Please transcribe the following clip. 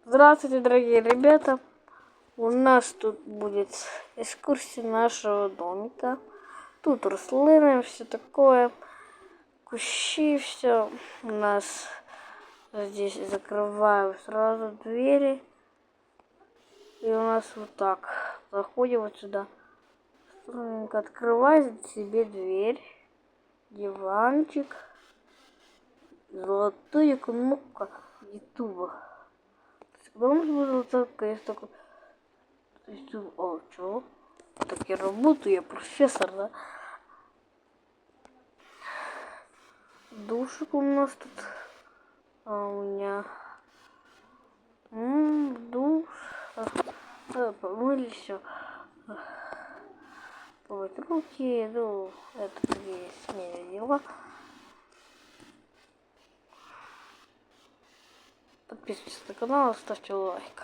Здравствуйте, дорогие ребята! У нас тут будет экскурсия нашего домика. Тут рослины, все такое. Кущи, все. У нас здесь закрываю сразу двери. И у нас вот так. Заходим вот сюда. Стройненько открывай себе дверь. Диванчик. Золотая кнопка ютуба. Когда у нас будет вот так, есть такой ютуб. О, чё? Так я работаю, я профессор, да? Душик у нас тут. А у меня душ. Помыли все. Помыть руки. Ну, это такие семейные дела. Подписывайтесь на канал, ставьте лайк.